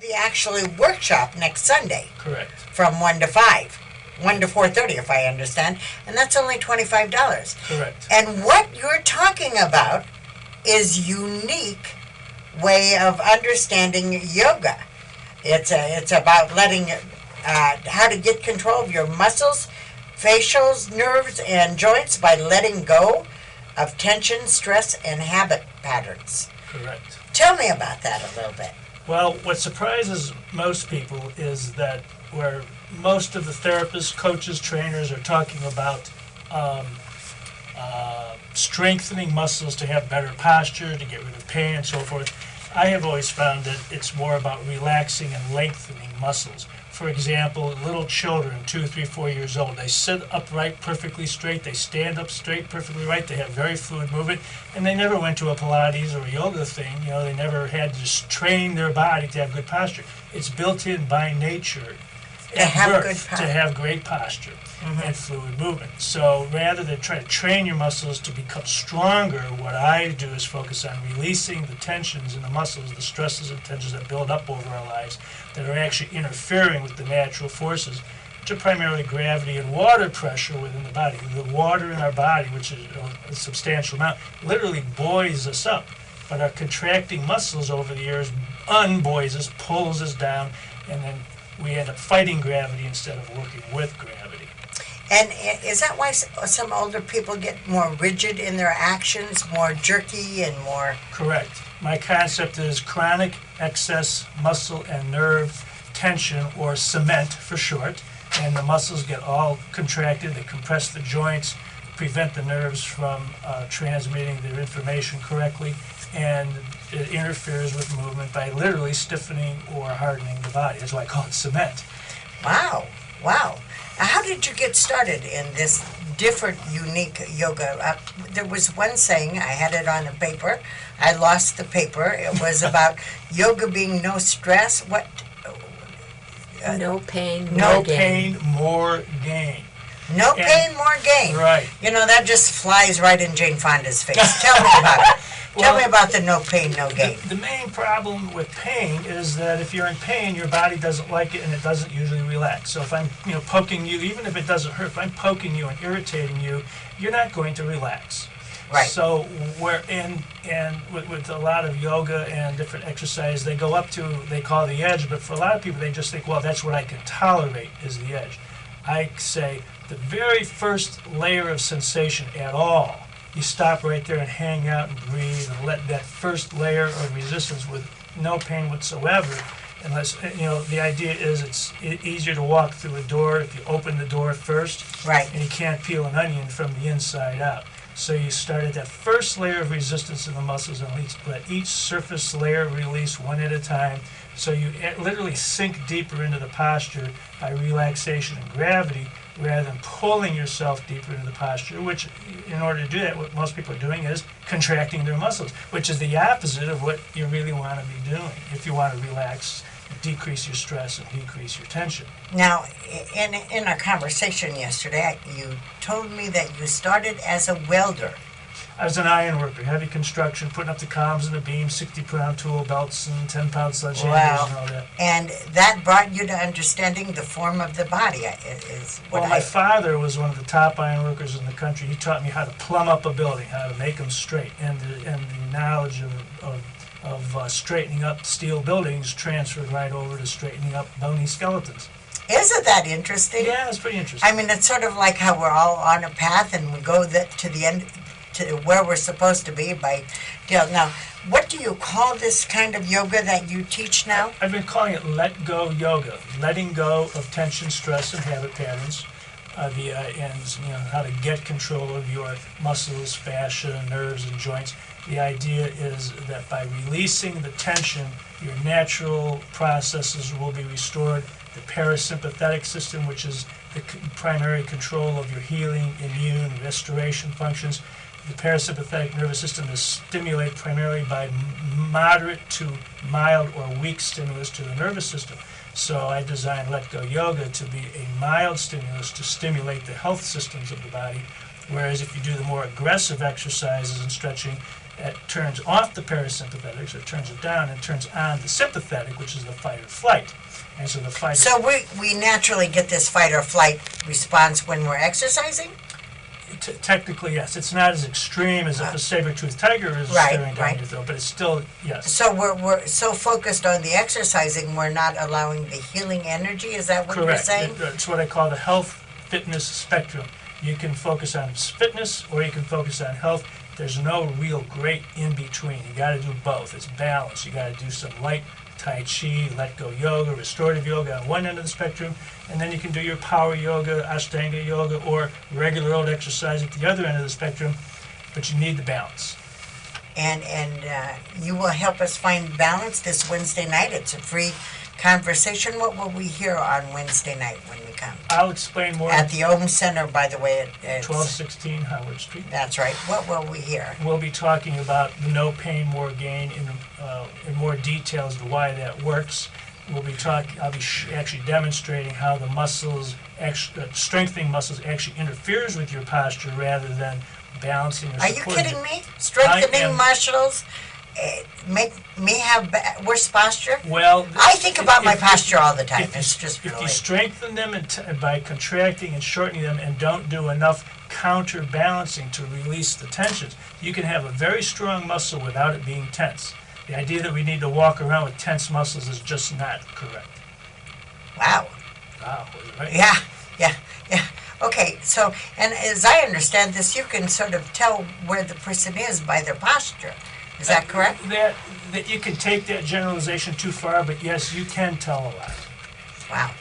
The actually workshop next Sunday Correct. from 1 to 5, 1 to 4:30 if I understand, and that's only $25. Correct. And what you're talking about is unique way of understanding yoga. It's about letting how to get control of your muscles, facials, nerves, and joints by letting go of tension, stress, and habit patterns. Correct. Tell me about that a little bit. Well, what surprises most people is that where most of the therapists, coaches, trainers are talking about strengthening muscles to have better posture, to get rid of pain, and so forth, I have always found that it's more about relaxing and lengthening muscles. For example, little children, 2, 3, 4 years old, they sit upright perfectly straight, they stand up straight perfectly right, they have very fluid movement, and they never went to a Pilates or a yoga thing, they never had to just train their body to have good posture. It's built in by nature at birth to have great posture and fluid movement. So rather than try to train your muscles to become stronger, what I do is focus on releasing the tensions in the muscles, the stresses and tensions that build up over our lives that are actually interfering with the natural forces, which are primarily gravity and water pressure within the body. The water in our body, which is a substantial amount, literally buoys us up. But our contracting muscles over the years unbuoys us, pulls us down, and then we end up fighting gravity instead of working with gravity. And is that why some older people get more rigid in their actions, more jerky and more... Correct. My concept is chronic excess muscle and nerve tension, or cement for short, and the muscles get all contracted, they compress the joints, prevent the nerves from transmitting their information correctly, and it interferes with movement by literally stiffening or hardening the body. That's why I call it cement. Wow. How did you get started in this different, unique yoga? There was one saying, I had it on a paper. I lost the paper. It was about yoga being no stress. What? No pain, no gain. More gain. No pain, more gain. Right. That just flies right in Jane Fonda's face. Tell me about it. Tell me about the no pain, no gain. The main problem with pain is that if you're in pain, your body doesn't like it and it doesn't usually relax. So if I'm poking you, even if it doesn't hurt, if I'm poking you and irritating you, you're not going to relax. Right. So with a lot of yoga and different exercise, they go up to, they call the edge, but for a lot of people they just think, well, that's what I can tolerate is the edge. I say the very first layer of sensation at all, you stop right there and hang out and breathe and let that first layer of resistance with no pain whatsoever. Unless, the idea is it's easier to walk through a door if you open the door first. Right. And you can't peel an onion from the inside out. So you start at that first layer of resistance in the muscles and let each surface layer release one at a time. So you literally sink deeper into the posture by relaxation and gravity, rather than pulling yourself deeper into the posture, which in order to do that, what most people are doing is contracting their muscles, which is the opposite of what you really want to be doing if you want to relax, decrease your stress, and decrease your tension. Now, in our conversation yesterday, you told me that you started as a welder. I was an iron worker, heavy construction, putting up the columns and the beams, 60-pound tool belts and 10-pound sledgehammers and all that. And that brought you to understanding the form of the body, My father was one of the top iron workers in the country. He taught me how to plumb up a building, how to make them straight, and the knowledge of straightening up steel buildings transferred right over to straightening up bony skeletons. Isn't that interesting? Yeah, it's pretty interesting. I mean, it's sort of like how we're all on a path and we go to the end, to where we're supposed to be by deal. Now, what do you call this kind of yoga that you teach now? I've been calling it let go yoga, letting go of tension, stress, and habit patterns, how to get control of your muscles, fascia, nerves, and joints. The idea is that by releasing the tension, your natural processes will be restored. The parasympathetic system, which is the primary control of your healing, immune, restoration functions. The parasympathetic nervous system is stimulated primarily by moderate to mild or weak stimulus to the nervous system. So I designed Let Go Yoga to be a mild stimulus to stimulate the health systems of the body, whereas if you do the more aggressive exercises and stretching, It turns off the parasympathetic, so it turns it down, and turns on the sympathetic, which is the fight or flight. And so the fight. So we naturally get this fight or flight response when we're exercising? Technically, yes. It's not as extreme as if a saber-toothed tiger is staring down your throat, but it's still, yes. So we're so focused on the exercising, we're not allowing the healing energy? Is that what you're saying? Correct. It's what I call the health fitness spectrum. You can focus on fitness or you can focus on health. There's no real great in between. You got to do both. It's balance. You got to do some light Tai Chi, let go yoga, restorative yoga on one end of the spectrum, and then you can do your power yoga, Ashtanga yoga, or regular old exercise at the other end of the spectrum, but you need the balance. And you will help us find balance this Wednesday night. It's a free conversation. What will we hear on Wednesday night when we come? I'll explain more. At the Ohm Center, by the way. It's 1216 Howard Street. That's right. What will we hear? We'll be talking about the no pain, more gain in more detail as to why that works. I'll be actually demonstrating how the muscles, strengthening muscles actually interferes with your posture rather than balancing or supporting. Are you kidding me? Strengthening muscles make me have worse posture? Well, I think about my posture all the time. It's just if you strengthen them by contracting and shortening them and don't do enough counterbalancing to release the tensions, you can have a very strong muscle without it being tense. The idea that we need to walk around with tense muscles is just not correct. Wow. Wow, was it right? Yeah. Okay, so, and as I understand this, you can sort of tell where the person is by their posture. Is that correct? That you can take that generalization too far, but yes, you can tell a lot. Wow.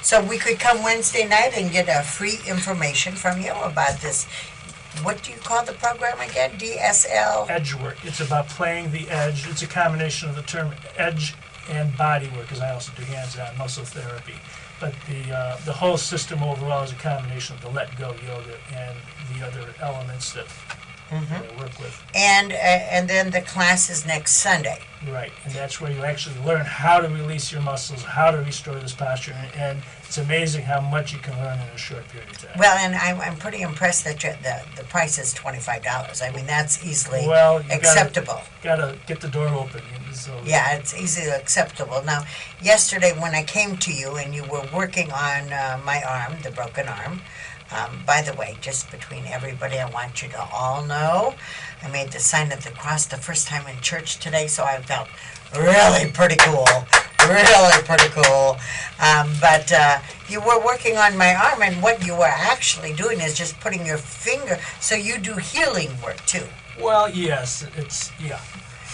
So we could come Wednesday night and get a free information from you about this. What do you call the program again? DSL? Edgework. It's about playing the edge. It's a combination of the term edge and bodywork, because I also do hands-on muscle therapy. But the whole system overall is a combination of the let-go yoga and the other elements that I work with. And then the class is next Sunday. Right, and that's where you actually learn how to release your muscles, how to restore this posture, and it's amazing how much you can learn in a short period of time. Well, and I'm pretty impressed that the price is $25. I mean, that's easily acceptable. Gotta get the door open. So. Yeah, it's easily acceptable. Now, yesterday when I came to you and you were working on my arm, the broken arm, by the way, just between everybody, I want you to all know, I made the sign of the cross the first time in church today, so I felt really pretty cool. But you were working on my arm, and what you were actually doing is just putting your finger, so you do healing work too. Well, yes, yeah.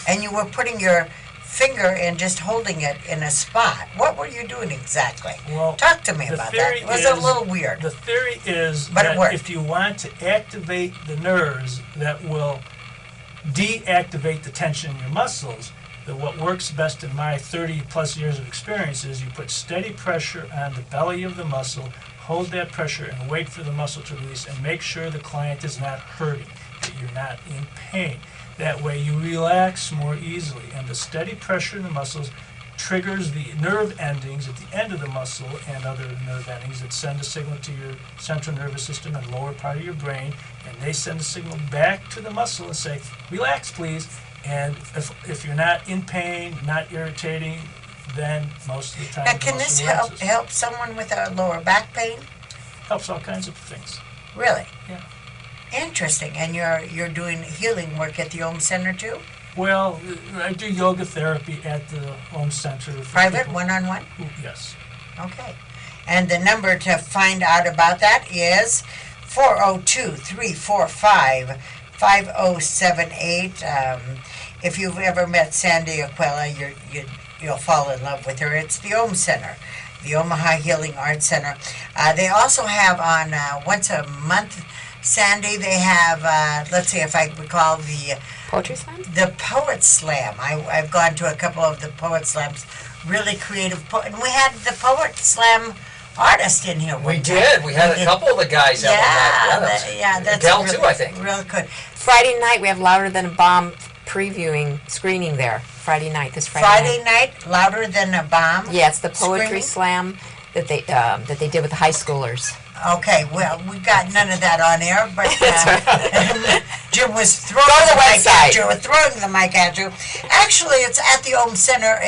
And you were putting your finger and just holding it in a spot. What were you doing exactly? Well, talk to me about that. It was a little weird. The theory is but that if you want to activate the nerves that will deactivate the tension in your muscles, that what works best in my 30 plus years of experience is you put steady pressure on the belly of the muscle, hold that pressure and wait for the muscle to release, and make sure the client is not hurting, that you're not in pain. That way you relax more easily, and the steady pressure in the muscles triggers the nerve endings at the end of the muscle and other nerve endings that send a signal to your central nervous system and lower part of your brain, and they send a signal back to the muscle and say, relax please. And if you're not in pain, not irritating, then most of the time now, can this help someone with a lower back pain? Helps all kinds of things. Really? Yeah. Interesting. And you're doing healing work at the Ohm Center too? Well, I do yoga therapy at the Ohm Center. Private, one-on-one? Yes. Okay. And the number to find out about that is 402-345-5078. If you've ever met Sandy Aquila, you'll fall in love with her. It's the Ohm Center, the Omaha Healing Arts Center. They also have on once a month, Sandy, they have, let's see if I recall the Poetry Slam? The Poet Slam. I've gone to a couple of the Poet Slams, really creative. And we had the Poet Slam artist in here. We did. We had a couple of the guys out on that. That's Del really, too, I think. Real good. Friday night, we have Louder Than a Bomb previewing, screening there. Friday night, this Friday Friday night, Louder Than a Bomb? Yeah, it's the Poetry screening? Slam that they did with the high schoolers. Okay, well, we got none of that on air, but Jim was throwing Go to the mic at you. Actually, it's at the Ohm Center.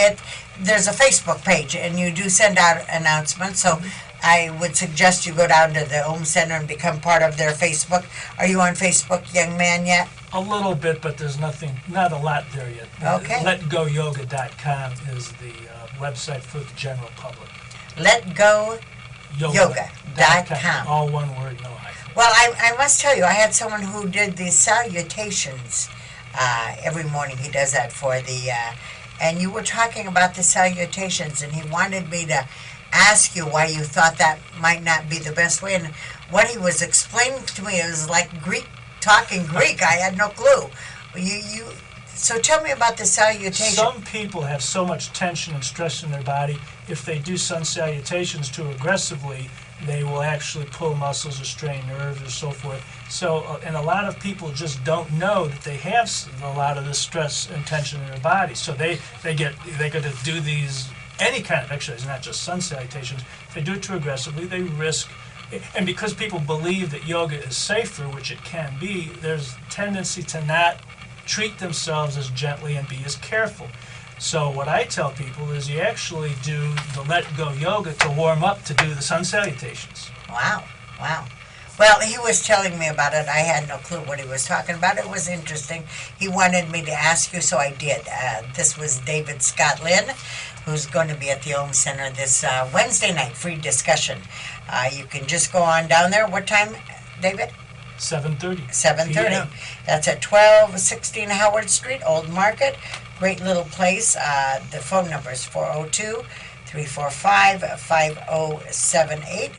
There's a Facebook page, and you do send out announcements, so I would suggest you go down to the Ohm Center and become part of their Facebook. Are you on Facebook, young man, yet? A little bit, but there's not a lot there yet. Okay. LetGoYoga.com is the website for the general public. LetGoYoga.com. All one word, no hyphen. Well, I must tell you, I had someone who did the salutations every morning. He does that for the, and you were talking about the salutations, and he wanted me to ask you why you thought that might not be the best way. And what he was explaining to me, it was like talking Greek. I had no clue. So tell me about the salutation. Some people have so much tension and stress in their body, if they do sun salutations too aggressively, they will actually pull muscles or strain nerves or so forth. So, and a lot of people just don't know that they have a lot of this stress and tension in their body. So they get to do these, any kind of exercise, not just sun salutations. If they do it too aggressively, they risk, and because people believe that yoga is safer, which it can be, there's a tendency to not treat themselves as gently and be as careful. So what I tell people is you actually do the Let Go Yoga to warm up to do the sun salutations. Wow. Well, he was telling me about it. I had no clue what he was talking about. It was interesting. He wanted me to ask you, so I did. This was David Scott Lynn, who's going to be at the Ohm Center this Wednesday night, free discussion. You can just go on down there. What time, David? 7:30. 7:30. That's at 1216 Howard Street, Old Market. Great little place. The phone number is 402-345-5078.